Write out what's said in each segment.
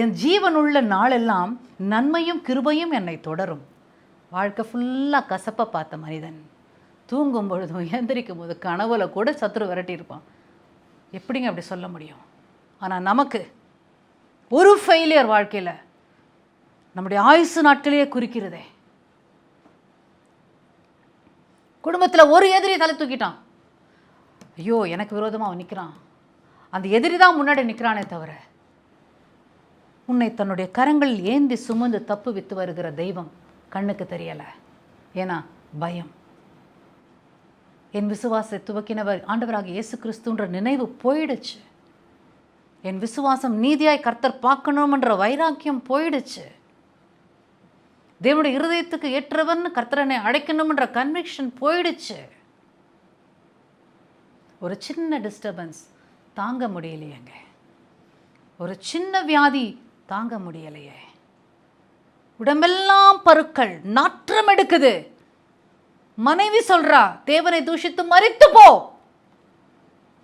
என் ஜீவனுள்ள நாளெல்லாம் நன்மையும் கிருபையும் என்னை தொடரும். வாழ்க்கை ஃபுல்லாக கசப்பை பார்த்த மனிதன் தூங்கும் பொழுதும் எந்திரிக்கும் போது கனவுல கூட சத்துரு விரட்டியிருப்பான். எப்படிங்க அப்படி சொல்ல முடியும்? ஆனால் நமக்கு ஒரு ஃபெயிலியர் வாழ்க்கையில் நம்முடைய ஆயுசு நாட்களையே குறிக்கிறதே. குடும்பத்தில் ஒரு எதிரி தலை தூக்கிட்டான், ஐயோ எனக்கு விரோதமாக அவன் நிற்கிறான், அந்த எதிரி தான் முன்னாடி நிற்கிறானே தவிர உன்னை தன்னுடைய கரங்களில் ஏந்தி சுமந்து தப்பு வித்து வருகிற தெய்வம் கண்ணுக்கு தெரியலை. ஏன்னா பயம். என் விசுவாசத்தை துவக்கினவர் ஆண்டவராக இயேசு கிறிஸ்துன்ற நினைவு போயிடுச்சு. என் விசுவாசம் நீதியாய் கர்த்தர் பார்க்கணும்ன்ற வைராக்கியம் போயிடுச்சு. தேவனுடைய இருதயத்துக்கு ஏற்றவன் கர்த்தரனை அழைக்கணும்ன்ற கன்விக்ஷன் போயிடுச்சு. ஒரு சின்ன டிஸ்டர்பன்ஸ் தாங்க முடியலையேங்க, ஒரு சின்ன வியாதி தாங்க முடியலையே, உடம்பெல்லாம் பருக்கள், நாற்றம் எடுக்குது. மனைவி சொல்றா தேவனை தூஷித்து மரித்து போ.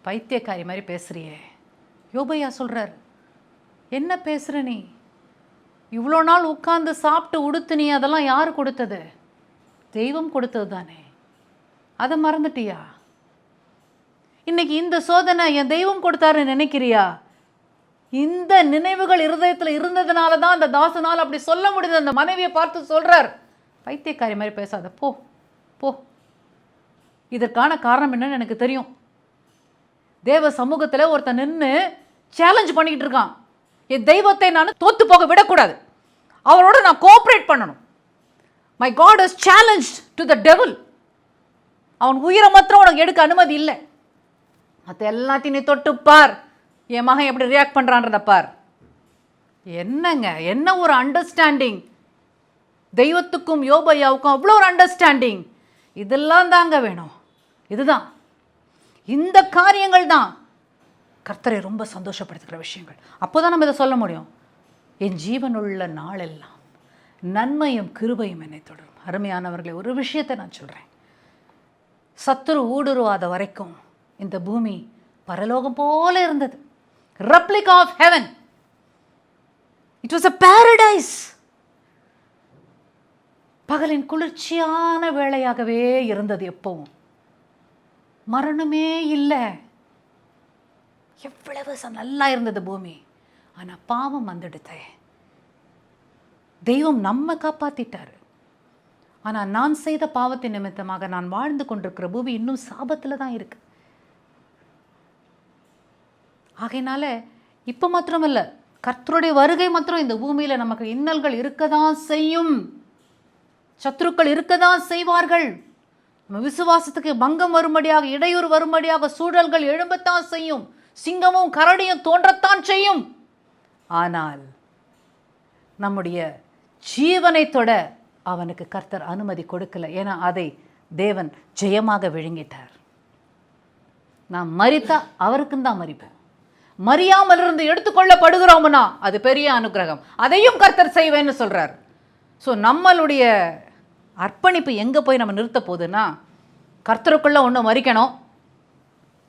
பைத்தியக்காரி மாதிரி பேசுறியே. யோபையா சொல்றார், என்ன பேசுற நீ? இவ்வளோ நாள் உட்கார்ந்து சாப்பிட்டு உடுத்து நீ அதெல்லாம் யார் கொடுத்தது? தெய்வம் கொடுத்தது தானே, அதை மறந்துட்டியா? இன்னைக்கு இந்த சோதனை என் தெய்வம் கொடுத்தாருன்னு நினைக்கிறியா? இந்த நினைவுகள் இருதயத்தில் இருந்ததுனால தான் அந்த தாசனால் அப்படி சொல்ல முடியுது. அந்த மனைவியை பார்த்து சொல்றார், பைத்தியக்காரி மாதிரி பேசாத, போ போ. இதற்கான காரணம் என்னன்னு எனக்கு தெரியும். தேவ சமூகத்தில் ஒருத்தன் நின்று சேலஞ்ச் பண்ணிக்கிட்டு இருக்கான். என் தெய்வத்தை நான் தோத்து போக விடக்கூடாது, அவரோட நான் கோஆப்ரேட் பண்ணணும். My God is challenge to the devil. அவன் உயிரை மாத்திரம் உனக்கு எடுக்க அனுமதி இல்லை, மற்ற எல்லாத்தையும் நீ தொட்டுப்பார், என் மகன் எப்படி ரியாக்ட் பண்ணுறான்றத பார். என்னங்க, என்ன ஒரு அண்டர்ஸ்டாண்டிங்! தெய்வத்துக்கும் யோபையாவுக்கும் அவ்வளோ ஒரு அண்டர்ஸ்டாண்டிங். இதெல்லாம் தாங்க வேணும். இதுதான், இந்த காரியங்கள் தான் கர்த்தரை ரொம்ப சந்தோஷப்படுத்துகிற விஷயங்கள். அப்போ தான் நம்ம இதை சொல்ல முடியும், என் ஜீவனுள்ள நாளெல்லாம் நன்மையும் கிருபையும் என்னை தொடரும். அருமையானவர்களே, ஒரு விஷயத்தை நான் சொல்கிறேன், சத்துரு ஊடுருவாத வரைக்கும் இந்த பூமி பரலோகம் போல இருந்தது. replica of heaven. It was a paradise. பகலின் குளிர்ச்சியான வேளையாகவே இருந்தது. எப்பவும் மரணமே இல்லை. எவ்வளவு நல்லா இருந்தது பூமி. ஆனால் பாவம் வந்துடுதே. தெய்வம் நம்ம காப்பாத்திட்டாரு. ஆனால் நான் செய்த பாவத்தின் நிமித்தமாக நான் வாழ்ந்து கொண்டிருக்கிற பூமி இன்னும் சாபத்தில் தான் இருக்கு. ஆகையினால இப்போ மாத்திரமல்ல, கர்த்தருடைய வருகை மாத்திரம் இந்த பூமியில் நமக்கு இன்னல்கள் இருக்கதான் செய்யும், சத்துருக்கள் இருக்கதான் செய்வார்கள். நம்ம விசுவாசத்துக்கு பங்கம் வரும்படியாக, இடையூறு வரும்படியாக சூழல்கள் எழும்பத்தான் செய்யும், சிங்கமும் கரடியும் தோன்றத்தான் செய்யும். ஆனால் நம்முடைய ஜீவனை தொட அவனுக்கு கர்த்தர் அனுமதி கொடுக்கல. ஏன்னா அதை தேவன் ஜெயமாக விழுங்கிட்டார். நான் மரித்தா அவருக்கும் தான் மரிப்பேன். மரியாமல் இருந்து எடுத்துக்கொள்ளப்படுகிறோம்னா அது பெரிய அனுகிரகம், அதையும் கர்த்தர் செய்வேன்னு சொல்றார். ஸோ நம்மளுடைய அர்ப்பணிப்பு எங்கே போய் நம்ம நிறுத்த போகுதுன்னா, கர்த்தருக்குள்ளே ஒன்று மறிக்கணும்,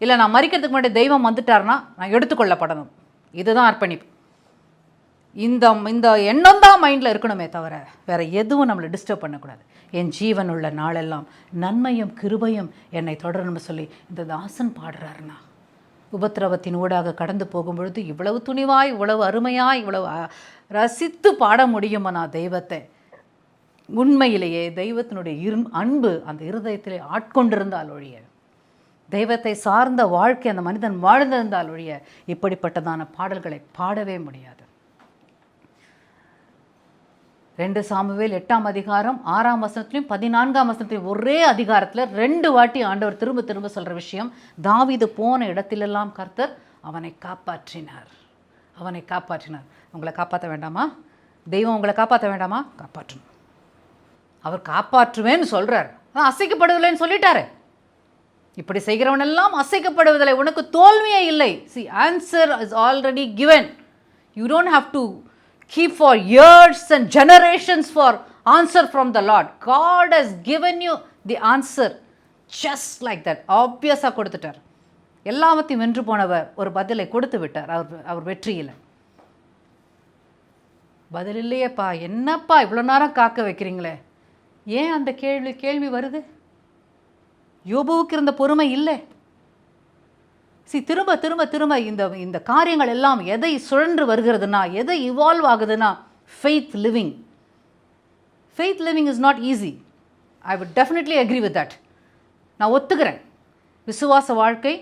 இல்லை நான் மறிக்கிறதுக்கு முன்னாடி தெய்வம் வந்துட்டார்னா நான் எடுத்துக்கொள்ளப்படணும். இதுதான் அர்ப்பணிப்பு. இந்த இந்த எண்ணம் தான் மைண்டில் இருக்கணுமே தவிர வேறு எதுவும் நம்மளை டிஸ்டர்ப் பண்ணக்கூடாது. என் ஜீவன் உள்ள நாளெல்லாம் நன்மையும் கிருபையும் என்னை தொடரணும்னு சொல்லி இந்த தாசன் பாடுறாருன்னா, உபத்திரவத்தின் ஊடாக கடந்து போகும்பொழுது இவ்வளவு துணிவாய், இவ்வளவு அருமையாய், இவ்வளவு ரசித்து பாட முடியுமா நான் தெய்வத்தை? உண்மையிலேயே தெய்வத்தினுடைய அன்பு அந்த இருதயத்திலே ஆட்கொண்டிருந்தால் ஒழிய, தெய்வத்தை சார்ந்த வாழ்க்கை அந்த மனிதன் வாழ்ந்திருந்தால் ஒழிய இப்படிப்பட்டதான பாடல்களை பாடவே முடியாது. 2 சாமுவேல் 8ஆம் அதிகாரம் 6ஆம் வசனத்திலையும் 14ஆம் வசனத்திலையும் ஒரே அதிகாரத்தில் 2 வாட்டி ஆண்டவர் திரும்ப திரும்ப சொல்கிற விஷயம், தாவீது போன இடத்திலெல்லாம் கர்த்தர் அவனை காப்பாற்றினார், அவனை காப்பாற்றினார். உங்களை காப்பாற்ற வேண்டாமா? தெய்வம் உங்களை காப்பாற்ற வேண்டாமா? காப்பாற்றணும். அவர் காப்பாற்றுவேன்னு சொல்கிறார், அசைக்கப்படுவதில்லைன்னு சொல்லிட்டாரு. இப்படி செய்கிறவனெல்லாம் அசைக்கப்படுவதில்லை, உனக்கு தோல்வியே இல்லை. See, answer is already given. You don't have to keep for years and generations for answer from the Lord. God has given you the answer just like that. Obviously கொடுத்துட்டார். எல்லாவற்றையும் வென்று போனவர் ஒரு பதிலை கொடுத்து விட்டார் அவர் வெற்றியில். பதில் இல்லையேப்பா, என்னப்பா இவ்வளோ நேரம் காக்க வைக்கிறீங்களே? ஏன் அந்த கேள்வி வருது? யோபுவுக்கு இருந்த பொறுமை இல்லை. திரும்ப திரும்ப திரும்ப இந்த காரியங்கள் எல்லாம் எதை சுழன்று வருகிறதுனா, எதை இவால்வ் ஆகுதுன்னா, faith living. Faith living is not easy. I would definitely agree with that. நான் ஒத்துக்கிறேன், விசுவாச வாழ்க்கை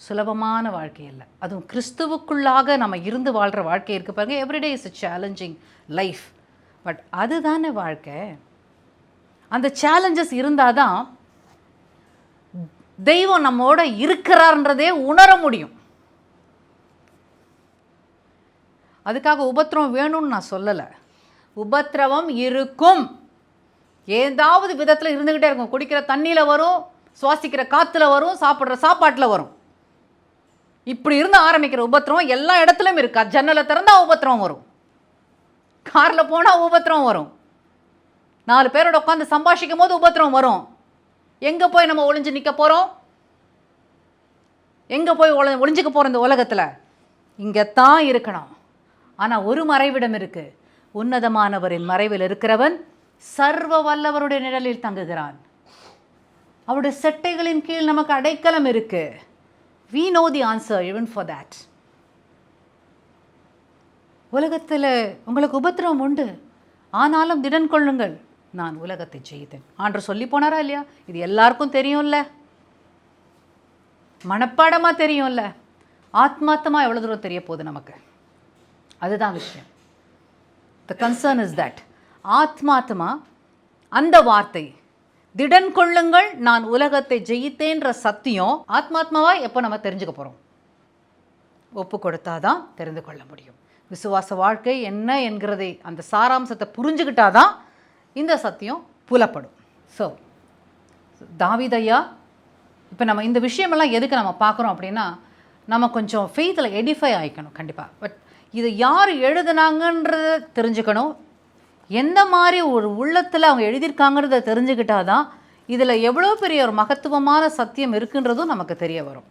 சுலபமான வாழ்க்கை இல்லை. அதுவும் கிறிஸ்துவுக்குள்ளாக நம்ம இருந்து வாழ்கிற வாழ்க்கை இருக்குது பாருங்க. Everyday is a challenging life. But அதுதானே வாழ்க்கை. அந்த சேலஞ்சஸ் இருந்தால் தான் தெய்வம் நம்மோட இருக்கிறார்ன்றதே உணர முடியும். அதுக்காக உபத்திரவம் வேணும்னு நான் சொல்லலை. உபத்திரவம் இருக்கும், ஏதாவது விதத்தில் இருந்துக்கிட்டே இருக்கும். குடிக்கிற தண்ணியில் வரும், சுவாசிக்கிற காற்றுல வரும், சாப்பிட்ற சாப்பாட்டில் வரும். இப்படி இருந்து ஆரம்பிக்கிற உபத்திரவம் எல்லா இடத்துலையும் இருக்கா. ஜன்னலை திறந்தா உபத்திரவம் வரும், காரில் போனால் உபத்திரவம் வரும், 4 பேரோட உட்காந்து சம்பாஷிக்கும் போது உபத்திரவம் வரும். எங்கே போய் நம்ம ஒளிஞ்சு நிற்க போகிறோம்? எங்கே போய் ஒளிஞ்சிக்க போகிறோம் இந்த உலகத்தில்? இங்கே தான் இருக்கணும். ஆனால் ஒரு மறைவிடம் இருக்குது. உன்னதமானவரின் மறைவில் இருக்கிறவன் சர்வ வல்லவருடைய நிழலில் தங்குகிறான். அவருடைய செட்டைகளின் கீழ் நமக்கு அடைக்கலம் இருக்கு. We know the answer even for that. உலகத்தில் உங்களுக்கு உபத்திரவம் உண்டு, ஆனாலும் திடன் கொள்ளுங்கள், நான் உலகத்தை ஜெயித்தேன். ஆண்டவர் சொல்லி போனாரா இல்லையா? இது எல்லாருக்கும் தெரியும்ல, மனப்பாடமாக தெரியும்ல. ஆத்மார்த்தமாக எவ்வளோ தூரம் தெரிய போகுது நமக்கு, அதுதான் விஷயம். The concern is that ஆத்மார்த்தமா அந்த வார்த்தை, திடன் கொள்ளுங்கள் நான் உலகத்தை ஜெயித்தேன்ற சத்தியம் ஆத்மாத்மாவா எப்போ நம்ம தெரிஞ்சுக்க போகிறோம்? ஒப்பு கொடுத்தாதான் தெரிந்து கொள்ள முடியும். விசுவாச வாழ்க்கை என்ன என்கிறதை, அந்த சாராம்சத்தை புரிஞ்சுக்கிட்டாதான் இந்த சத்தியம் புலப்படும். ஸோ தாவீதையா, இப்போ நம்ம இந்த விஷயமெல்லாம் எதுக்கு நம்ம பார்க்குறோம் அப்படின்னா, நம்ம கொஞ்சம் ஃபெய்த்தில் எடிஃபை ஆகிக்கணும் கண்டிப்பாக. பட் இதை யார் எழுதுனாங்கன்றத தெரிஞ்சுக்கணும். எந்த மாதிரி ஒரு உள்ளத்தில் அவங்க எழுதியிருக்காங்கிறத தெரிஞ்சுக்கிட்டாதான் இதில் எவ்வளோ பெரிய ஒரு மகத்துவமான சத்தியம் இருக்குன்றதும் நமக்கு தெரிய வரும்.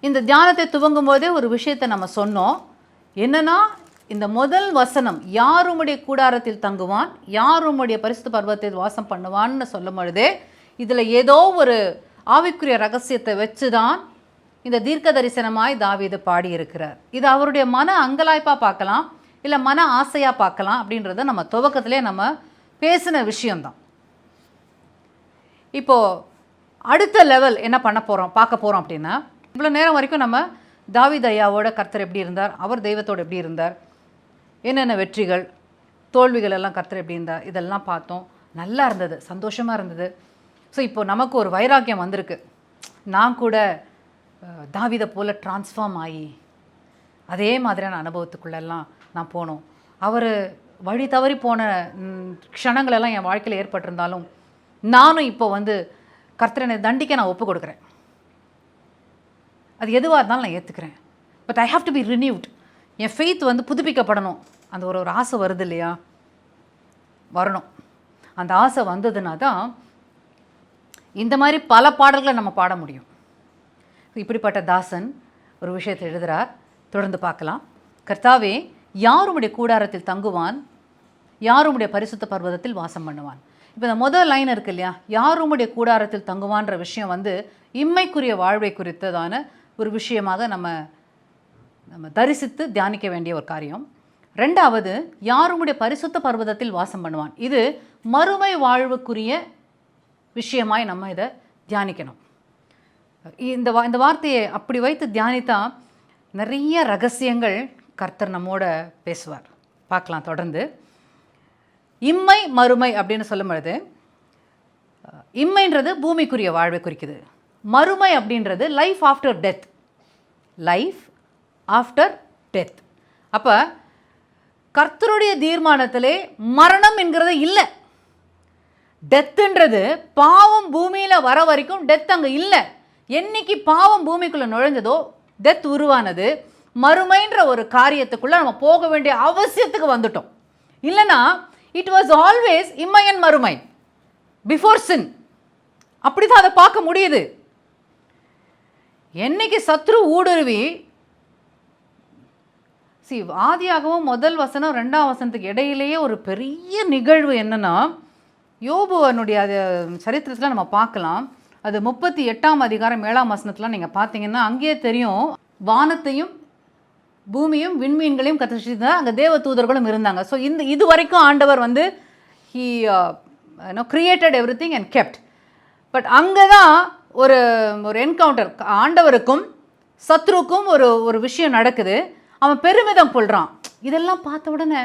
இந்த தியானத்தை துவங்கும் போதே ஒரு விஷயத்தை நம்ம சொன்னோம். என்னன்னா, இந்த முதல் வசனம், யார் உம்முடைய கூடாரத்தில் தங்குவான், யார் உம்முடைய பரிசுத்த பர்வத்தில் வாசம் பண்ணுவான்னு சொல்லும் பொழுதே இதில் ஏதோ ஒரு ஆவிக்குரிய ரகசியத்தை வச்சு தான் இந்த தீர்க்க தரிசனமாய் தாவீது பாடியிருக்கிறார். இது அவருடைய மன அங்கலாய்ப்பாக பார்க்கலாம், இல்லை மன ஆசையாக பார்க்கலாம். அப்படின்றத நம்ம துவக்கத்திலே நம்ம பேசின விஷயந்தான். இப்போது அடுத்த லெவல் என்ன பண்ண போகிறோம், பார்க்க போகிறோம் அப்படின்னா, இவ்வளோ நேரம் வரைக்கும் நம்ம தாவீது ஐயாவோட கர்த்தர் எப்படி இருந்தார், அவர் தெய்வத்தோடு எப்படி இருந்தார், என்னென்ன வெற்றிகள் தோல்விகள் எல்லாம் கர்த்தர் எப்படி இருந்தார், இதெல்லாம் பார்த்தோம். நல்லா இருந்தது, சந்தோஷமாக இருந்தது. ஸோ இப்போது நமக்கு ஒரு வைராக்கியம் வந்திருக்கு. நான் கூட தாவீதை போல் ட்ரான்ஸ்ஃபார்ம் ஆகி அதே மாதிரியான அனுபவத்துக்குள்ளெல்லாம் நான் போனோம். அவர் வழி தவறி போன க்ஷணங்களெல்லாம் என் வாழ்க்கையில் ஏற்பட்டிருந்தாலும் நானும் இப்போ கர்த்தரனை தண்டிக்க நான் ஒப்பு கொடுக்குறேன். அது எதுவாக இருந்தாலும் நான் ஏற்றுக்கிறேன். But I have to be renewed. என் ஃபெய்த் புதுப்பிக்கப்படணும். அந்த ஒரு ஆசை வருது இல்லையா, வரணும். அந்த ஆசை வந்ததுன்னா தான் இந்த மாதிரி பல பாடல்களை நம்ம பாட முடியும். இப்படிப்பட்ட தாசன் ஒரு விஷயத்தை எழுதுகிறார். தொடர்ந்து பார்க்கலாம். கர்த்தாவே, யார் உம்முடைய கூடாரத்தில் தங்குவான், யார் உம்முடைய பரிசுத்த பர்வதத்தில் வாசம் பண்ணுவான். இப்போ இந்த முதல் லைன் இருக்கு இல்லையா, யார் உம்முடைய கூடாரத்தில் தங்குவான்ற விஷயம் இம்மைக்குரிய வாழ்வை குறித்ததான ஒரு விஷயமாக நம்ம தரிசித்து தியானிக்க வேண்டிய ஒரு காரியம். ரெண்டாவது, யார் உம்முடைய பரிசுத்த பர்வதத்தில் வாசம் பண்ணுவான். இது மறுமை வாழ்வுக்குரிய விஷயமாய் நம்ம இதை தியானிக்கணும். இந்த வார்த்தையை அப்படி வைத்து தியானித்தா நிறைய ரகசியங்கள் கர்த்தர் நம்மோட பேசுவார். பார்க்கலாம் தொடர்ந்து. இம்மை மறுமை அப்படின்னு சொல்லும் பொழுது, இம்மைன்றது பூமிக்குரிய வாழ்வை குறிக்குது, மறுமை அப்படின்றது life after death. Life after death. அப்போ கர்த்தருடைய தீர்மானத்திலே மரணம் என்கிறது இல்லை. டெத்துன்றது பாவம் பூமியில் வர வரைக்கும் டெத் அங்கே இல்லை. என்னைக்கு பாவம் பூமிக்குள்ளே நுழைஞ்சதோ டெத் உருவானது. மறுமைன்ற ஒரு காரியத்துக்குள்ளே நம்ம போக வேண்டிய அவசியத்துக்கு வந்துட்டோம். இல்லைனா இட் வாஸ் ஆல்வேஸ் இம்மையன் மறுமை பிஃபோர் சின். அப்படி தான் அதை பார்க்க முடியுது. என்னைக்கு சத்ரு ஊடுருவி ஆதியாகவும் முதல் வசனம் 2ஆம் வசனத்துக்கு இடையிலேயே ஒரு பெரிய நிகழ்வு என்னன்னா, யோபுவனுடைய அது சரித்திரத்தில் நம்ம பார்க்கலாம். அது 38ஆம் அதிகாரம் 7ஆம் வசனத்தில் நீங்கள் பார்த்தீங்கன்னா அங்கேயே தெரியும், வானத்தையும் பூமியும் விண்மீன்களையும் கர்த்தர் சிருஷ்டித்தார், அங்கே தேவ தூதர்களும் இருந்தாங்க. ஸோ இது வரைக்கும் ஆண்டவர் வந்து he created every thing and kept. But அங்கே தான் ஒரு என்கவுண்டர், ஆண்டவருக்கும் சத்ருக்கும் ஒரு விஷயம் நடக்குது. அவன் பெருமிதம் கொள்கிறான். இதெல்லாம் பார்த்த உடனே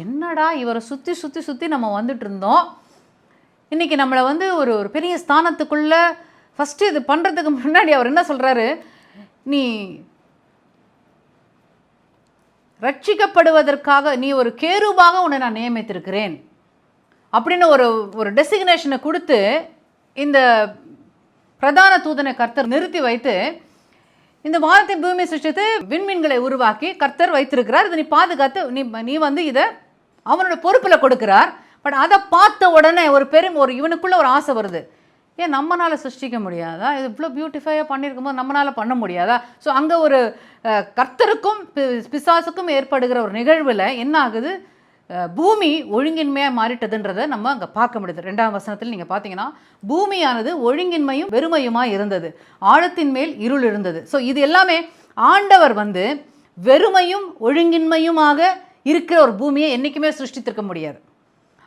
என்னடா இவரை சுற்றி சுற்றி சுற்றி நம்ம வந்துட்டு இருந்தோம், இன்றைக்கி நம்மளை வந்து ஒரு பெரிய ஸ்தானத்துக்குள்ளே ஃபஸ்ட்டு இது பண்ணுறதுக்கு முன்னாடி அவர் என்ன சொல்கிறாரு, நீ ரட்சிக்கப்படுவதற்காக நீ ஒரு கேருபாக உன்னை நான் நியமித்திருக்கிறேன் அப்படின்னு ஒரு டெசிக்னேஷனை கொடுத்து இந்த பிரதான தூதனை கர்த்தர் நிறுத்தி வைத்து இந்த வானத்தை பூமியை சிருஷ்டித்து விண்மீன்களை உருவாக்கி கர்த்தர் வைத்திருக்கிறார், இதை நீ பாதுகாத்து நீ வந்து இதை அவனோட பொறுப்பில் கொடுக்கிறார். பட் அதை பார்த்த உடனே ஒரு இவனுக்குள்ள ஒரு ஆசை வருது, ஏன் நம்மளால் சிருஷ்டிக்க முடியாதா, இது இவ்வளோ பியூட்டிஃபையாக பண்ணியிருக்கும்போது நம்மளால் பண்ண முடியாதா? ஸோ அங்கே ஒரு கர்த்தருக்கும் பிசாசுக்கும் ஏற்படுகிற ஒரு நிகழ்வில் என்ன ஆகுது, பூமி ஒழுங்கின்மையாக மாறிட்டதுன்றதை நம்ம அங்கே பார்க்க முடியுது. 2ஆம் வசனத்தில் நீங்கள் பார்த்தீங்கன்னா, பூமியானது ஒழுங்கின்மையும் வெறுமையுமாக இருந்தது, ஆழத்தின் மேல் இருள் இருந்தது. ஸோ இது எல்லாமே ஆண்டவர் வந்து வெறுமையும் ஒழுங்கின்மையுமாக இருக்கிற ஒரு பூமியை என்றைக்குமே சிருஷ்டித்திருக்க முடியாது.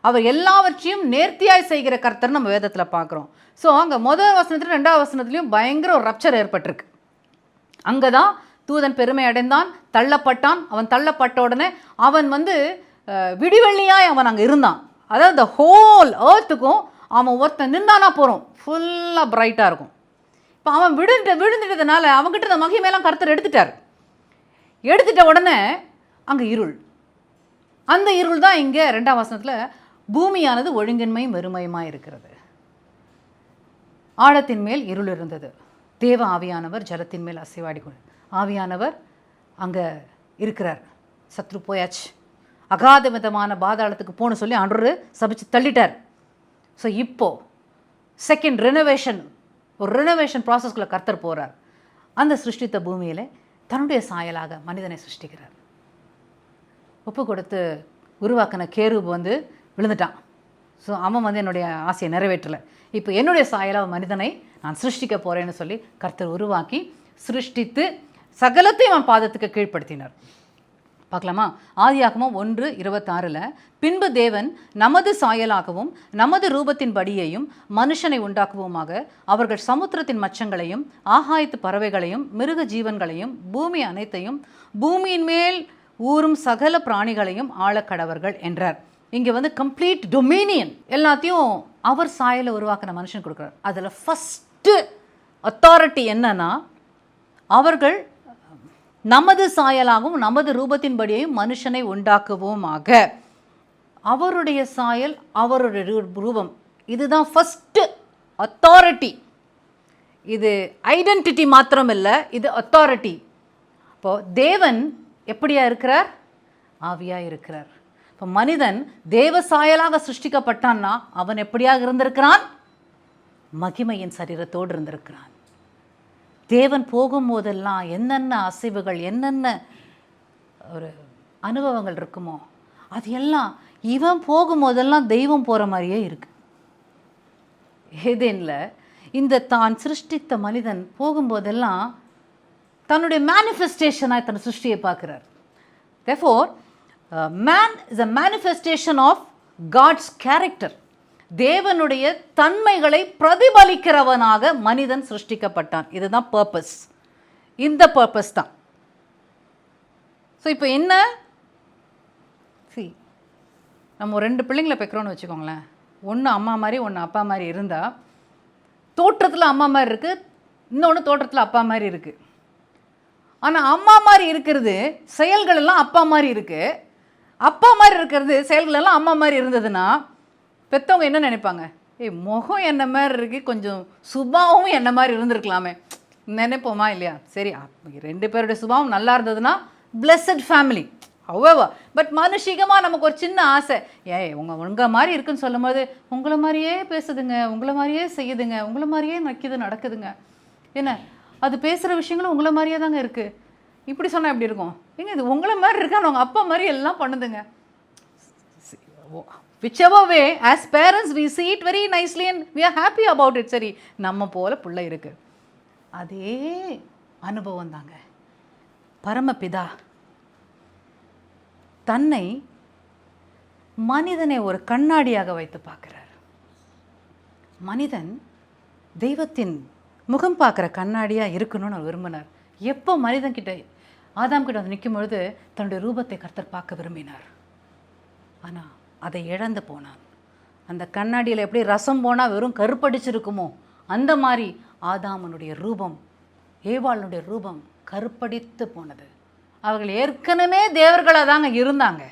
அவர் எல்லாவற்றையும் நேர்த்தியாய் செய்கிற கர்த்தர் நம்ம வேதத்தில் பார்க்குறோம். ஸோ அங்கே முதல் வசனத்துலையும் 2ஆம் வசனத்துலையும் பயங்கர ஒரு ரப்சர் ஏற்பட்டிருக்கு. அங்கே தான் தூதன் பெருமை அடைந்தான், தள்ளப்பட்டான். அவன் தள்ளப்பட்ட உடனே அவன் வந்து விடிவெள்ளியாய் அவன் அங்கே இருந்தான். அதாவது இந்த ஹோல் ஏர்த்துக்கும் அவன் ஒருத்தன் நின்றானா போகிறோம், ஃபுல்லாக பிரைட்டாக இருக்கும். இப்போ அவன் விழுந்துட்டதுனால அவங்ககிட்ட இந்த மகிமையெல்லாம் கர்த்தர் எடுத்துட்ட உடனே அங்கே இருள். அந்த இருள் தான் இங்கே 2ஆம் வசனத்தில் பூமியானது ஒழுங்கின்மையும் வெறுமையுமாக இருக்கிறது, ஆழத்தின் மேல் இருள் இருந்தது, தேவ ஆவியானவர் ஜலத்தின் மேல் அசைவாடி கொண்டு. ஆவியானவர் அங்கே இருக்கிறார். சத்ரு போயாச்சு, அகாத விதமான பாதாளத்துக்கு போகணும்னு சொல்லி ஆண்டவர் சபிச்சு தள்ளிட்டார். ஸோ இப்போது செகண்ட் ரெனோவேஷன் ப்ராசஸ்குள்ளே கர்த்தர் போகிறார். அந்த சிருஷ்டித்த பூமியில் தன்னுடைய சாயலாக மனிதனை சிருஷ்டிக்கிறார். ஒப்பு கொடுத்து உருவாக்கின கேரூப் வந்து விழுந்துட்டான். ஸோ அவன் வந்து என்னுடைய ஆசையை நிறைவேற்றலை, இப்போ என்னுடைய சாயலாக மனிதனை நான் சிருஷ்டிக்க போகிறேன்னு சொல்லி கர்த்தர் உருவாக்கி சிருஷ்டித்து சகலத்தையும் அவன் பாதத்துக்கு கீழ்ப்படுத்தினார். பார்க்கலாமா? ஆதியாகமம் 1:26 பின்பு தேவன் நமது சாயலாகவும் நமது ரூபத்தின்படியையும் மனுஷனை உண்டாக்குவோமாக, அவர்கள் சமுத்திரத்தின் மச்சங்களையும் ஆகாயத்து பறவைகளையும் மிருக ஜீவன்களையும் பூமி அனைத்தையும் பூமியின் மேல் ஊறும் சகல பிராணிகளையும் ஆளக்கடவர்கள் என்றார். இங்கே வந்து கம்ப்ளீட் டொமினியன் எல்லாத்தையும் அவர் சாயலை உருவாக்கின மனுஷன் கொடுக்குறார். அதில் ஃபஸ்ட்டு அத்தாரிட்டி என்னன்னா, அவர்கள் நமது சாயலாகவும் நமது ரூபத்தின்படியையும் மனுஷனை உண்டாக்குவோமாக. அவருடைய சாயல், அவருடைய ரூபம், இதுதான் ஃபஸ்ட்டு அத்தாரிட்டி. இது ஐடென்டிட்டி மாத்திரம் இல்லை, இது அத்தாரிட்டி. இப்போது தேவன் எப்படியா இருக்கிறார்? ஆவியாக இருக்கிறார். இப்போ மனிதன் தேவ சாயலாக சிருஷ்டிக்கப்பட்டான்னா அவன் எப்படியாக இருந்திருக்கிறான்? மகிமையின் சரீரத்தோடு இருந்திருக்கிறான். தேவன் போகும்போதெல்லாம் என்னென்ன அசைவுகள், என்னென்ன ஒரு அனுபவங்கள் இருக்குமோ அது எல்லாம் இவன் போகும்போதெல்லாம் தெய்வம் போகிற மாதிரியே இருக்கு. ஏதேனில் இந்த தான் சிருஷ்டித்த மனிதன் போகும்போதெல்லாம் தன்னுடைய மேனிஃபெஸ்டேஷனாக தன் சிருஷ்டியை பார்க்குறார். Therefore, man is a manifestation of God's character. தேவனுடைய தன்மைகளை பிரதிபலிக்கிறவனாக மனிதன் சிருஷ்டிக்கப்பட்டான். இதுதான் பர்பஸ். இந்த பர்பஸ் தான். ஸோ இப்போ என்ன, நம்ம 2 பிள்ளைங்களை பெக்கிறோன்னு வச்சுக்கோங்களேன். ஒன்று அம்மா மாதிரி ஒன்று அப்பா மாதிரி இருந்தால் தோற்றத்தில் அம்மா மாதிரி இருக்குது, இன்னொன்று தோற்றத்தில் அப்பா மாதிரி இருக்குது. ஆனால் அம்மா மாதிரி இருக்கிறது செயல்கள் எல்லாம் அப்பா மாதிரி இருக்குது, அப்பா மாதிரி இருக்கிறது செயல்கள் எல்லாம் அம்மா மாதிரி இருந்ததுன்னா பெற்றவங்க என்ன நினைப்பாங்க? முகம் என்ன மாதிரி இருக்குது, கொஞ்சம் சுபாவும் என்ன மாதிரி இருந்திருக்கலாமே நினைப்போமா இல்லையா? சரி, 2 பேருடைய சுபாவம் நல்லா இருந்ததுன்னா பிளெஸட் ஃபேமிலி. ஹவெவர், பட் மனுஷிகமாக நமக்கு ஒரு சின்ன ஆசை, உங்கள் மாதிரி இருக்குன்னு சொல்லும் போது உங்களை மாதிரியே பேசுதுங்க, உங்களை மாதிரியே செய்யுதுங்க, உங்களை மாதிரியே நடக்குதுங்க. என்ன அது பேசுகிற விஷயங்களும் உங்களை மாதிரியே தாங்க இருக்குது. இப்படி சொன்னால் எப்படி இருக்கும்? ஏங்க இது உங்களை மாதிரி இருக்கான்னு உங்கள் அப்பா மாதிரி எல்லாம் பண்ணுதுங்க. whichever way, as parents we see it very nicely and we are happy about it. சரி, நம்ம போல பிள்ளை இருக்கு. அதே அனுபவம் தாங்க. பரமபிதா தன்னை மனிதனை ஒரு கண்ணாடியாக வைத்து பார்க்கிறார். மனிதன் தெய்வத்தின் முகம் பார்க்குற கண்ணாடியாக இருக்கணும்னு அவர் விரும்பினார். எப்போ மனிதன் கிட்ட ஆதாம் கிட்ட வந்து நிற்கும் பொழுது தன்னுடைய ரூபத்தை கர்த்தர் பார்க்க விரும்பினார். ஆனால் அதை இழந்து போனான். அந்த கண்ணாடியில் எப்படி ரசம் போனால் வெறும் கருப்படிச்சிருக்குமோ அந்த மாதிரி ஆதாமனுடைய ரூபம், ஏவாளுடைய ரூபம் கருப்படித்து போனது. அவர்கள் ஏற்கனவே தேவர்களாக தாங்க இருந்தாங்க.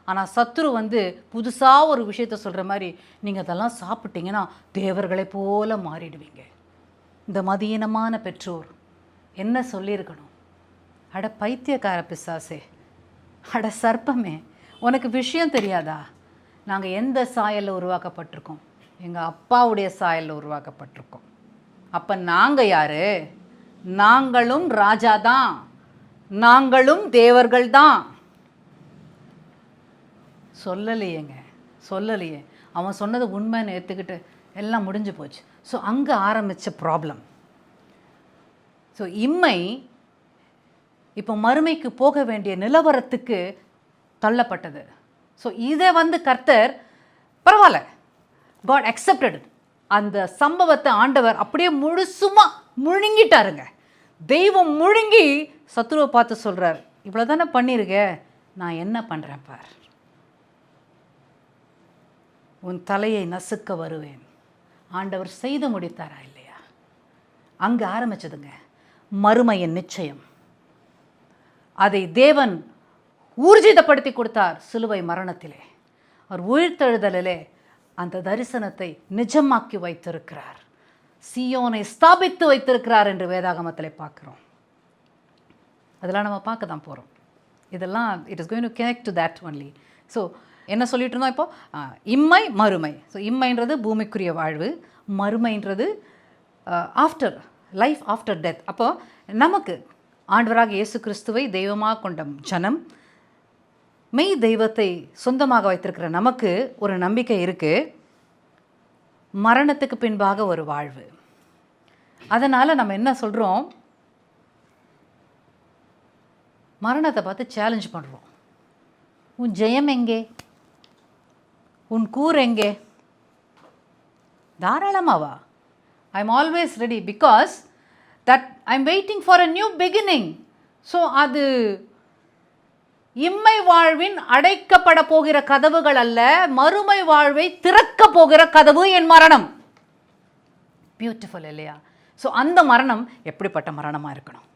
ஆனால் சத்துரு வந்து புதுசாக ஒரு விஷயத்த சொல்கிற மாதிரி, நீங்கள் அதெல்லாம் சாப்பிட்டீங்கன்னா தேவர்களை போல மாறிடுவீங்க. இந்த மதியீனமான பெற்றோர் என்ன சொல்லியிருக்கணும்? அட பைத்தியக்கார பிசாசே, அட சர்ப்பமே, உனக்கு விஷயம் தெரியாதா? நாங்கள் எந்த சாயலில் உருவாக்கப்பட்டிருக்கோம்? எங்கள் அப்பாவுடைய சாயலில் உருவாக்கப்பட்டிருக்கோம். அப்போ நாங்கள் யார்? நாங்களும் ராஜா தான், நாங்களும் தேவர்கள் தான். சொல்லலையேங்க, சொல்லலையே. அவன் சொன்னது உண்மைன்னு ஏற்றுக்கிட்டு எல்லாம் முடிஞ்சு போச்சு. ஸோ அங்கே ஆரம்பித்த ப்ராப்ளம். ஸோ இம்மை இப்போ மறுமைக்கு போக வேண்டிய நிலவரத்துக்கு தள்ளப்பட்டது. ஸோ இதை வந்து கர்த்தர் பரவாயில்ல, காட் அக்செப்டட். அந்த சம்பவத்தை ஆண்டவர் அப்படியே முழுசுமா முழுங்கிட்டாருங்க. தெய்வம் முழுங்கி சத்துருவை பார்த்து சொல்கிறார், இவ்வளோ தானே பண்ணியிருக்க, நான் என்ன பண்ணுறேன் பார், உன் தலையை நசுக்க வருவேன். ஆண்டவர் செய்து முடித்தாரா இல்லையா? அங்கே ஆரம்பிச்சதுங்க மறுமையின் நிச்சயம். அதை தேவன் ஊர்ஜிதப்படுத்தி கொடுத்தார் சிலுவை மரணத்திலே. அவர் உயிர்த்தெழுதலிலே அந்த தரிசனத்தை நிஜமாக்கி வைத்திருக்கிறார். சீயோனை ஸ்தாபித்து வைத்திருக்கிறார் என்று வேதாகமத்தில் பார்க்குறோம். அதெல்லாம் நம்ம பார்க்க தான் போகிறோம். இதெல்லாம் it is going to connect to that only. So என்ன சொல்லிட்டு இருந்தோம் இப்போது? இம்மை மறுமை. ஸோ இம்மைன்றது பூமிக்குரிய வாழ்வு, மறுமைன்றது ஆஃப்டர் லைஃப், ஆஃப்டர் டெத். அப்போது நமக்கு ஆண்டவராக இயேசு கிறிஸ்துவை தெய்வமாக கொண்ட ஜனம், மெய் தெய்வத்தை சொந்தமாக வைத்திருக்கிற நமக்கு ஒரு நம்பிக்கை இருக்குது, மரணத்துக்கு பின்பாக ஒரு வாழ்வு. அதனால் நம்ம என்ன சொல்கிறோம்? மரணத்தை பார்த்து சேலஞ்ச் பண்ணுறோம். உன் ஜெயம் எங்கே? உன் கூர் எங்கே? தாராளமாவா? I am always ready, because that I am waiting for a new beginning. So அது இம்மை வாழ்வின் அடைக்கப்பட போகிற கதவுகள் அல்ல, மறுமை வாழ்வை திறக்க போகிற கதவு என் மரணம். பியூட்டிஃபுல் இல்லையா? ஸோ அந்த மரணம் எப்படிப்பட்ட மரணமாக இருக்கணும்?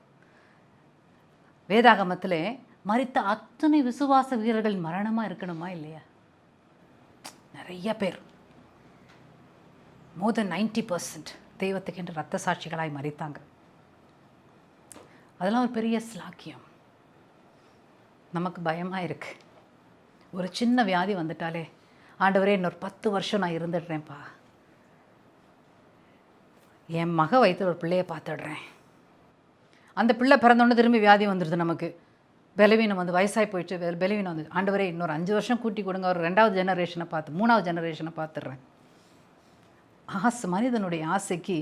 வேதாகமத்திலே மரித்த அத்தனை விசுவாச வீரர்கள் மரணமாக இருக்கணுமா இல்லையா? நிறைய பேர், மோர் தென் 90% தெய்வத்துக்கென்று இரத்த சாட்சிகளாய் மரித்தாங்க. அதெல்லாம் ஒரு பெரிய ஸ்லாக்கியம். நமக்கு பயமாக இருக்குது. ஒரு சின்ன வியாதி வந்துட்டாலே, ஆண்டவரே இன்னொரு 10 வருஷம் நான் இருந்துடுறேன்ப்பா, என் மக வயிற்றில் ஒரு பிள்ளையை பார்த்துடுறேன். அந்த பிள்ளை பிறந்தோடனே திரும்பி வியாதி வந்துடுது, நமக்கு பலவீனம் வந்து வயசாகி போயிட்டு பலவீனம் வந்து, ஆண்டவரே இன்னொரு 5 வருஷம் கூட்டி கொடுங்க, ஒரு 2வது ஜெனரேஷனை பார்த்து 3வது ஜெனரேஷனை பார்த்துடுறேன். ஆசை, மனிதனுடைய ஆசைக்கு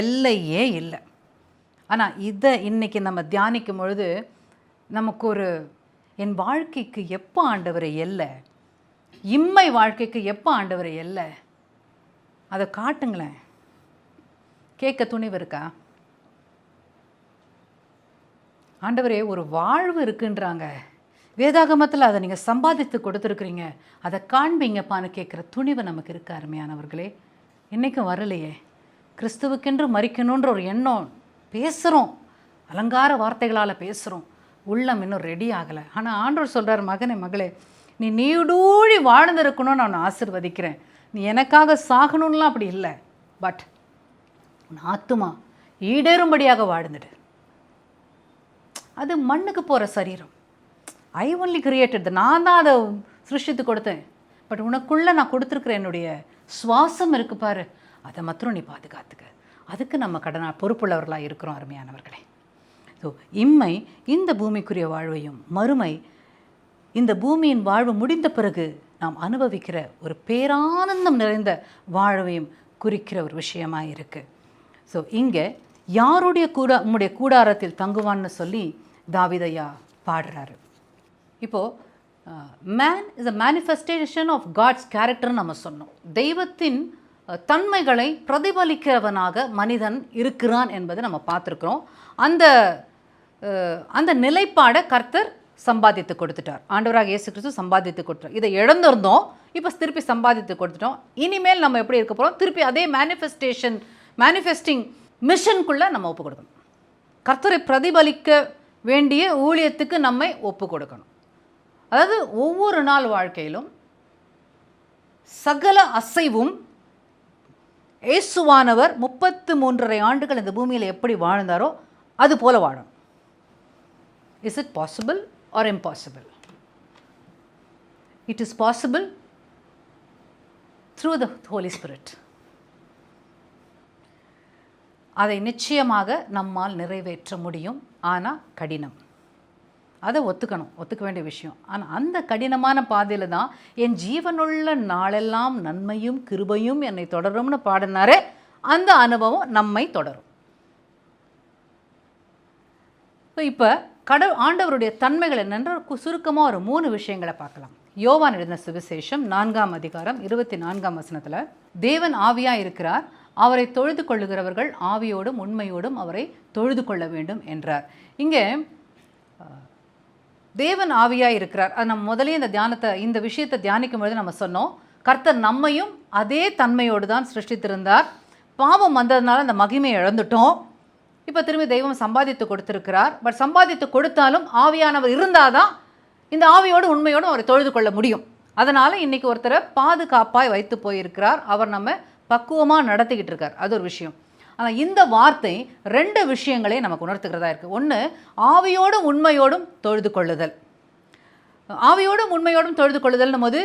எல்லையே இல்லை. ஆனால் இதை இன்றைக்கி நம்ம தியானிக்கும் பொழுது நமக்கு ஒரு, என் வாழ்க்கைக்கு எப்போ ஆண்டவரை எல்லை, இம்மை வாழ்க்கைக்கு எப்போ ஆண்டவரை எல்லை, அதை காட்டுங்களேன். கேட்க துணிவு இருக்கா? ஆண்டவரே ஒரு வாழ்வு இருக்குன்றாங்க வேதாகமத்தில், அதை நீங்கள் சம்பாதித்து கொடுத்துருக்குறீங்க, அதை காண்பீங்கப்பான்னு கேட்குற துணிவு நமக்கு இருக்க அருமையானவர்களே. இன்றைக்கும் வரலையே. கிறிஸ்துவுக்கென்று மரிக்கணுன்ற ஒரு எண்ணம் பேசுகிறோம், அலங்கார வார்த்தைகளால் பேசுகிறோம், உள்ளம் இன்னும் ரெடி ஆகலை. ஆனால் ஆண்டவர் சொல்கிறார், மகனே மகளே, நீ நீடூழி வாழ்ந்திருக்கணும்னு நான் ஆசீர்வதிக்கிறேன். நீ எனக்காக சாகணும்லாம் அப்படி இல்லை, பட் உன் ஆத்துமா ஈடேறும்படியாக வாழ்ந்துடு. அது மண்ணுக்கு போகிற சரீரம். ஐ ஒன்லி கிரியேட்டட், நான் தான் அதை சிருஷ்டித்து கொடுத்தேன். பட் உனக்குள்ளே நான் கொடுத்துருக்குற என்னுடைய சுவாசம் இருக்கு பாரு, அதை மாத்திரம் நீ பாதுகாத்துக்க. அதுக்கு நம்ம பொறுப்புள்ளவர்களாக இருக்கிறோம் அருமையானவர்களே. ஸோ இம்மை இந்த பூமிக்குரிய வாழ்வையும், மறுமை இந்த பூமியின் வாழ்வு முடிந்த பிறகு நாம் அனுபவிக்கிற ஒரு பேரானந்தம் நிறைந்த வாழ்வையும் குறிக்கிற ஒரு விஷயமாக இருக்குது. ஸோ இங்கே யாருடைய உம்முடைய கூடாரத்தில் தங்குவான்னு சொல்லி தாவீதையா பாடுறாரு. இப்போது man is a manifestation of God's கேரக்டர்னு நம்ம சொன்னோம். தெய்வத்தின் தன்மைகளை பிரதிபலிக்கிறவனாக மனிதன் இருக்கிறான் என்பதை நம்ம பார்த்துருக்குறோம். அந்த நிலைப்பாடை கர்த்தர் சம்பாதித்து கொடுத்துட்டார். ஆண்டவராக இயேசு கிறிஸ்து சம்பாதித்து கொடுத்தார். இதை இழந்திருந்தோம், இப்போ திருப்பி சம்பாதித்து கொடுத்துட்டோம். இனிமேல் நம்ம எப்படி இருக்க போகிறோம்? திருப்பி அதே மேனிஃபெஸ்டிங் மிஷனுக்குள்ளே நம்ம ஒப்பு கொடுக்கணும். கர்த்தரை பிரதிபலிக்க வேண்டிய ஊழியத்துக்கு நம்மை ஒப்பு கொடுக்கணும். அதாவது ஒவ்வொரு நாள் வாழ்க்கையிலும் சகல அசைவும் இயேசுவானவர் 33.5 ஆண்டுகள் இந்த பூமியில் எப்படி வாழ்ந்தாரோ அது போல வாழும். Is it possible or impossible? It is possible through the Holy Spirit. அதை நிச்சயமாக நம்மால் நிறைவேற்ற முடியும். ஆனால் கடினம். அதை ஒத்துக்க வேண்டிய விஷயம். ஆனால் அந்த கடினமான பாதையில் தான் என் ஜீவனுள்ள நாளெல்லாம் நன்மையும் கிருபையும் என்னை தொடரும்னு பாடினாரே, அந்த அனுபவம் நம்மை தொடரும். இப்போ ஆண்டவருடைய தன்மைகள் என்னென்ற சுருக்கமாக ஒரு 3 விஷயங்களை பார்க்கலாம். யோவான் எழுதின சுவிசேஷம் 4ஆம் அதிகாரம் 24ஆம் வசனத்தில், தேவன் ஆவியாக இருக்கிறார், அவரை தொழுது கொள்ளுகிறவர்கள் ஆவியோடும் உண்மையோடும் அவரை தொழுது கொள்ள வேண்டும் என்றார். இங்கே தேவன் ஆவியாக இருக்கிறார். அது நம்ம முதலே இந்த விஷயத்தை தியானிக்கும் பொழுது நம்ம சொன்னோம், கர்த்தர் நம்மையும் அதே தன்மையோடு தான் சிருஷ்டித்திருந்தார். பாவம் வந்ததுனால அந்த மகிமையை இழந்துட்டோம். இப்போ திரும்பி தெய்வம் சம்பாதித்து கொடுத்திருக்கிறார். பட் சம்பாதித்து கொடுத்தாலும் ஆவியானவர் இருந்தால் தான் இந்த ஆவியோடு உண்மையோடு அவரை தொழுது கொள்ள முடியும். அதனால் இன்றைக்கி ஒருத்தரை பாதுகாப்பாய் வைத்து போயிருக்கிறார். அவர் நம்ம பக்குவமாக நடத்திக்கிட்டு இருக்கார். அது ஒரு விஷயம். ஆனால் இந்த வார்த்தை 2 விஷயங்களே நமக்கு உணர்த்துகிறதா இருக்குது. ஒன்று, ஆவியோடும் உண்மையோடும் தொழுது கொள்ளுதல். ஆவியோடும் உண்மையோடும் தொழுது கொள்ளுதல்னும் போது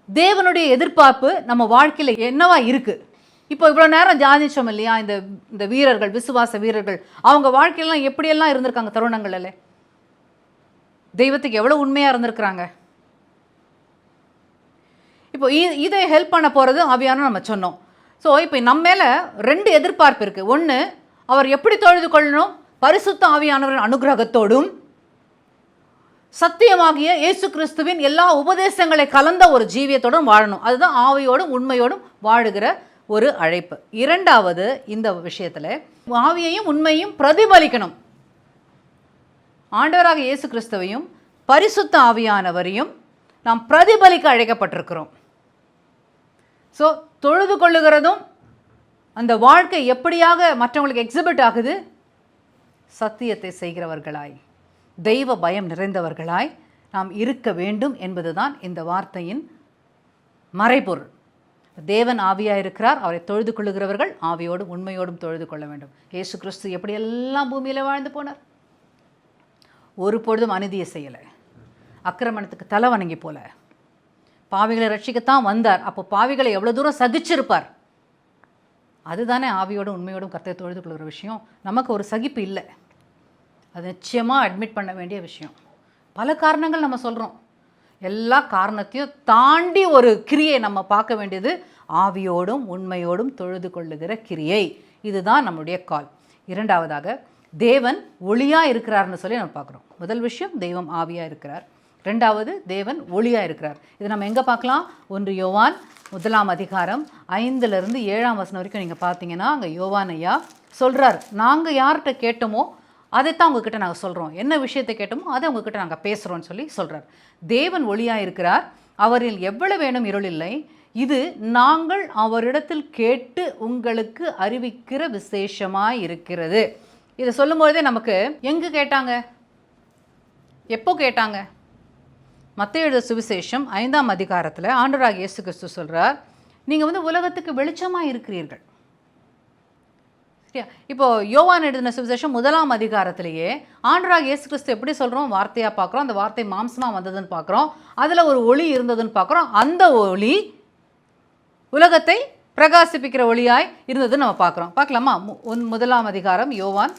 தேவனுடைய எதிர்பார்ப்பு நம்ம வாழ்க்கையில் என்னவா இருக்குது? இப்போ இவ்வளோ நேரம் தியானிச்சோம் இல்லையா, இந்த வீரர்கள், விசுவாச வீரர்கள், அவங்க வாழ்க்கையெல்லாம் எப்படியெல்லாம் இருந்திருக்காங்க தருணங்கள்ல, தெய்வத்துக்கு எவ்வளோ உண்மையாக இருந்திருக்கிறாங்க. இப்போ இதை ஹெல்ப் பண்ண போகிறது ஆவியான நம்ம சொன்னோம். ஸோ இப்போ நம்ம மேலே 2 எதிர்பார்ப்பு இருக்குது. ஒன்று, அவர் எப்படி தொழுது கொள்ளணும்? பரிசுத்த ஆவியானவரின் அனுகிரகத்தோடும் சத்தியமாகிய இயேசு கிறிஸ்துவின் எல்லா உபதேசங்களை கலந்த ஒரு ஜீவியத்தோடும் வாழணும். அதுதான் ஆவியோடும் உண்மையோடும் வாழுகிற ஒரு அழைப்பு. 2வது, இந்த விஷயத்தில் ஆவியையும் உண்மையும் பிரதிபலிக்கணும். ஆண்டவராக இயேசு கிறிஸ்துவையும் பரிசுத்த ஆவியானவரையும் நாம் பிரதிபலிக்க அழைக்கப்பட்டிருக்கிறோம். ஸோ தொழுது கொள்ளுகிறதும் அந்த வாழ்க்கை எப்படியாக மற்றவங்களுக்கு எக்ஸிபிட் ஆகுது? சத்தியத்தை செய்கிறவர்களாய், தெய்வ பயம் நிறைந்தவர்களாய் நாம் இருக்க வேண்டும் என்பதுதான் இந்த வார்த்தையின் மறைபொருள். தேவன் ஆவியாக இருக்கிறார், அவரை தொழுது கொள்ளுகிறவர்கள் ஆவியோடும் உண்மையோடும் தொழுது கொள்ள வேண்டும். இயேசு கிறிஸ்து எப்படியெல்லாம் பூமியில் வாழ்ந்து போனார்? ஒரு பொழுதும் அநீதியை செய்யலை, அக்கிரமணத்துக்கு தலை வணங்கி போல, பாவிகளை ரட்சிக்கத்தான் வந்தார். அப்போ பாவிகளை எவ்வளோ தூரம் சகிச்சிருப்பார்? அதுதானே ஆவியோடும் உண்மையோடும் கர்த்தரை தொழுது கொள்கிற விஷயம். நமக்கு ஒரு சகிப்பு இல்லை, அது நிச்சயமாக அட்மிட் பண்ண வேண்டிய விஷயம். பல காரணங்கள் நம்ம சொல்கிறோம், எல்லா காரணத்தையும் தாண்டி ஒரு கிரியை நம்ம பார்க்க வேண்டியது ஆவியோடும் உண்மையோடும் தொழுது கொள்ளுகிற கிரியை. இதுதான் நம்முடைய கால். 2வதாக, தேவன் ஒளியாக இருக்கிறார்னு சொல்லி நம்ம பார்க்குறோம். முதல் விஷயம், தெய்வம் ஆவியாக இருக்கிறார். 2வது, தேவன் ஒளியாக இருக்கிறார். இது நம்ம எங்கே பார்க்கலாம்? 1 யோவான் 1ஆம் அதிகாரம் 5லிருந்து 7ஆம் வசனம் வரைக்கும் நீங்கள் பார்த்தீங்கன்னா, அங்கே யோவான் ஐயா சொல்கிறார், நாங்கள் யார்கிட்ட கேட்டோமோ அதைத்தான் உங்ககிட்ட நாங்கள் சொல்கிறோம், என்ன விஷயத்தை கேட்டோமோ அதை உங்ககிட்ட நாங்கள் பேசுகிறோன்னு சொல்லி சொல்கிறார். தேவன் ஒளியாக இருக்கிறார், அவரில் எவ்வளவு வேணும் இருள் இல்லை, இது நாங்கள் அவரிடத்தில் கேட்டு உங்களுக்கு அறிவிக்கிற விசேஷமாக இருக்கிறது. இதை சொல்லும்போதே நமக்கு எங்கே கேட்டாங்க, எப்போ கேட்டாங்க? மத்தேயு எழுதின சுவிசேஷம் 5ஆம் அதிகாரத்தில் ஆண்டவராகிய இயேசு கிறிஸ்து சொல்கிறார், நீங்கள் உலகத்துக்கு வெளிச்சமாக இருக்கிறீர்கள். சரியா? இப்போது யோவான் எழுதின சுவிசேஷம் 1ஆம் அதிகாரத்திலேயே ஆண்டவராகிய இயேசு கிறிஸ்து எப்படி சொல்கிறோம்? வார்த்தையாக பார்க்குறோம், அந்த வார்த்தை மாம்சமாக வந்ததுன்னு பார்க்குறோம், அதில் ஒரு ஒளி இருந்ததுன்னு பார்க்குறோம். அந்த ஒளி உலகத்தை பிரகாசிப்பிக்கிற ஒளியாய் இருந்தது நம்ம பார்க்குறோம். பார்க்கலாமா? முதலாம் அதிகாரம், யோவான்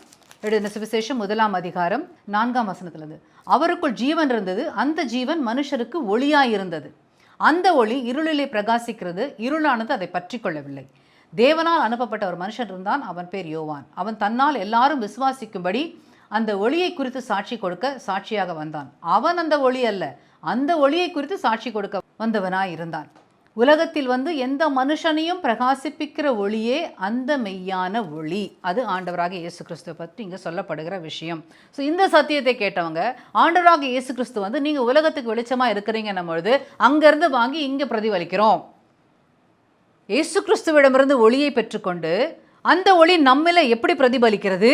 எழுதின சுவிசேஷம் 1ஆம் அதிகாரம் 4ஆம் வசனத்துலேருந்து. அவருக்குள் ஜீவன் இருந்தது, அந்த ஜீவன் மனுஷருக்கு ஒளியாய் இருந்தது. அந்த ஒளி இருளிலே பிரகாசிக்கிறது, இருளானது அதை பற்றி கொள்ளவில்லை. தேவனால் அனுப்பப்பட்ட ஒரு மனுஷன் இருந்தான், அவன் பேர் யோவான். அவன் தன்னால் எல்லாரும் விசுவாசிக்கும்படி அந்த ஒளியை குறித்து சாட்சி கொடுக்க சாட்சியாக வந்தான். அவன் அந்த ஒளி அல்ல, அந்த ஒளியை குறித்து சாட்சி கொடுக்க வந்தவனாய் இருந்தான். உலகத்தில் வந்து எந்த மனுஷனையும் பிரகாசிப்பிக்கிற ஒளியே அந்த மெய்யான ஒளி. அது ஆண்டவராக இயேசு கிறிஸ்துவை பற்றி இங்கே சொல்லப்படுகிற விஷயம். ஸோ இந்த சத்தியத்தை கேட்டவங்க ஆண்டவராக இயேசு கிறிஸ்து வந்து நீங்கள் உலகத்துக்கு வெளிச்சமாக இருக்கிறீங்கன்னும் பொழுது அங்கேருந்து வாங்கி இங்கே பிரதிபலிக்கிறோம். இயேசு கிறிஸ்துவிடமிருந்து ஒளியை பெற்றுக்கொண்டு அந்த ஒளி நம்மள எப்படி பிரதிபலிக்கிறது?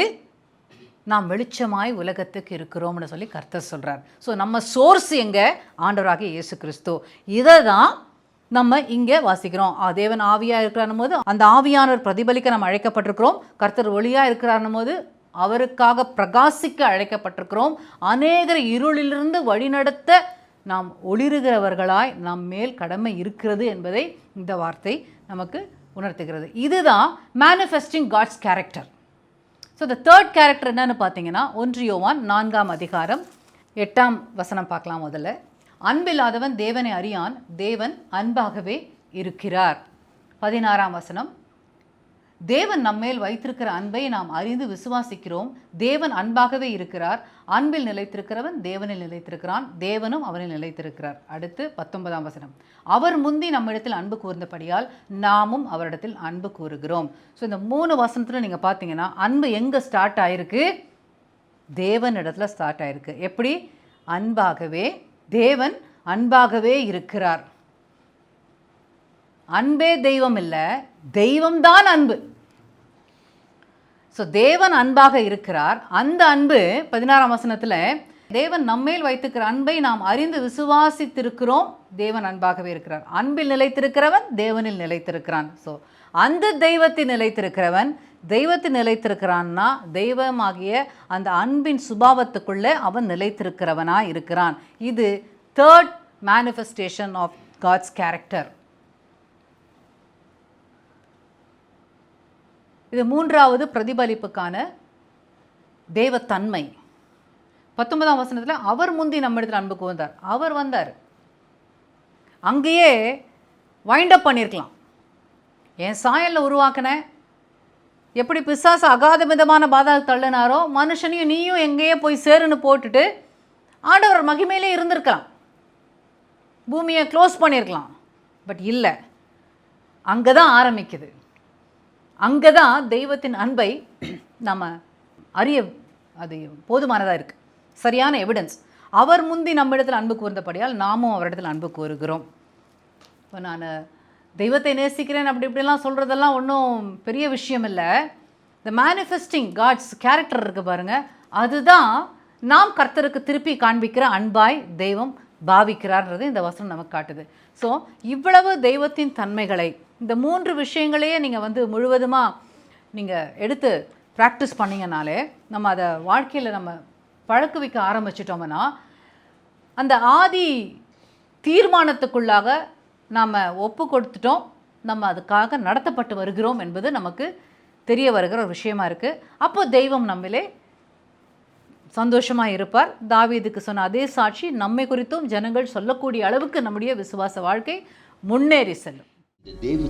நாம் வெளிச்சமாய் உலகத்துக்கு இருக்கிறோம்னு சொல்லி கர்த்தர் சொல்கிறார். ஸோ நம்ம சோர்ஸ் எங்கே? ஆண்டவராக இயேசு கிறிஸ்து. இதை தான் நம்ம இங்கே வாசிக்கிறோம். தேவன் ஆவியாக இருக்கிறார் போது அந்த ஆவியானவர் பிரதிபலிக்க நம்ம அழைக்கப்பட்டிருக்கிறோம். கர்த்தர் ஒளியாக இருக்கிறார் போது அவருக்காக பிரகாசிக்க அழைக்கப்பட்டிருக்கிறோம். அநேகர் இருளிலிருந்து வழிநடத்த நாம் ஒளிருகிறவர்களாய் நம் மேல் கடமை இருக்கிறது என்பதை இந்த வார்த்தை நமக்கு உணர்த்துகிறது. இதுதான் manifesting God's character. So the third character என்னன்னு பார்த்தீங்கன்னா 1 யோவான் 4ஆம் அதிகாரம் 8ஆம் வசனம் பார்க்கலாம். முதல்ல, அன்பில்லாதவன் தேவனை அறியான், தேவன் அன்பாகவே இருக்கிறார். 16ஆம் வசனம், தேவன் நம்மேல் வைத்திருக்கிற அன்பை நாம் அறிந்து விசுவாசிக்கிறோம், தேவன் அன்பாகவே இருக்கிறார், அன்பில் நிலைத்திருக்கிறவன் தேவனில் நிலைத்திருக்கிறான், தேவனும் அவனில் நிலைத்திருக்கிறார். அடுத்து 19ஆம் வசனம், அவர் முந்தி நம்மிடத்தில் அன்பு கூர்ந்தபடியால் நாமும் அவரிடத்தில் அன்பு கூறுகிறோம். ஸோ இந்த 3 வசனத்தில் நீங்கள் பார்த்தீங்கன்னா அன்பு எங்கே ஸ்டார்ட் ஆகிருக்கு? தேவன் இடத்துல ஸ்டார்ட் ஆகிருக்கு. எப்படி? அன்பாகவே, தேவன் அன்பாகவே இருக்கிறார். அன்பே தெய்வம் இல்லை, தெய்வம்தான் அன்பு. ஸோ தேவன் அன்பாக இருக்கிறார். அந்த அன்பு 16ஆம் வசனத்தில் தேவன் நம்மேல் வைத்திருக்கிற அன்பை நாம் அறிந்து விசுவாசித்திருக்கிறோம், தேவன் அன்பாகவே இருக்கிறார். அன்பில் நிலைத்திருக்கிறவன் தேவனில் நிலைத்திருக்கிறான். ஸோ அந்த தெய்வத்தில் நிலைத்திருக்கிறவன் தெய்வத்தில் நிலைத்திருக்கிறான்னா தெய்வமாகிய அந்த அன்பின் சுபாவத்துக்குள்ளே அவன் நிலைத்திருக்கிறவனாக இருக்கிறான். இது third manifestation of God's character. இது 3வது பிரதிபலிப்புக்கான தேவத்தன்மை. 19ஆம் வசனத்தில் அவர் முந்தி நம்மிடத்தில் அன்பு கூர்ந்தார். அவர் வந்தார், அங்கேயே வைண்ட் அப் பண்ணியிருக்கலாம். என் சாயலில் உருவாக்கின, எப்படி பிசாசு அகாத விதமான பாதா தள்ளினாரோ மனுஷனையும் நீயும் எங்கேயே போய் சேருன்னு போட்டுட்டு ஆண்டவர் மகிமையிலே இருந்திருக்கலாம், பூமியை க்ளோஸ் பண்ணியிருக்கலாம். பட் இல்லை, அங்கே தான் ஆரம்பிக்குது. அங்கே தான் தெய்வத்தின் அன்பை நம்ம அறிய அது போதுமானதாக இருக்குது, சரியான எவிடன்ஸ். அவர் முந்தி நம்மிடத்தில் அன்பு கூர்ந்தபடியால் நாமும் அவரிடத்தில் அன்பு கூறுகிறோம். இப்போ நான் தெய்வத்தை நேசிக்கிறேன் அப்படி இப்படிலாம் சொல்கிறதெல்லாம் ஒன்றும் பெரிய விஷயம் இல்லை. இந்த மேனிஃபெஸ்டிங் காட்ஸ் கேரக்டர் இருக்குது பாருங்கள், அதுதான் நாம் கர்த்தருக்கு திருப்பி காண்பிக்கிற அன்பாய் தெய்வம் பாவிக்கிறார்ன்றது இந்த வசனம் நமக்கு காட்டுது. ஸோ இவ்வளவு தெய்வத்தின் தன்மைகளை, இந்த 3 விஷயங்களையே நீங்கள் வந்து முழுவதுமாக நீங்கள் எடுத்து ப்ராக்டிஸ் பண்ணிங்கனாலே நம்ம அதை வாழ்க்கையில் நம்ம பழக்க வைக்க ஆரம்பிச்சிட்டோம்னா அந்த ஆதி தீர்மானத்துக்குள்ளாக நாம் ஒப்பு கொடுத்துட்டோம், நம்ம அதுக்காக நடத்தப்பட்டு வருகிறோம் என்பது நமக்கு தெரிய வருகிற ஒரு விஷயமா இருக்குது. அப்போ தெய்வம் நம்மளே சந்தோஷமாக இருப்பார். தாவீதுக்கு சொன்ன அதே சாட்சி நம்மை குறித்தும் ஜனங்கள் சொல்லக்கூடிய அளவுக்கு நம்முடைய விசுவாச வாழ்க்கை முன்னேறி செல்லும். தேவ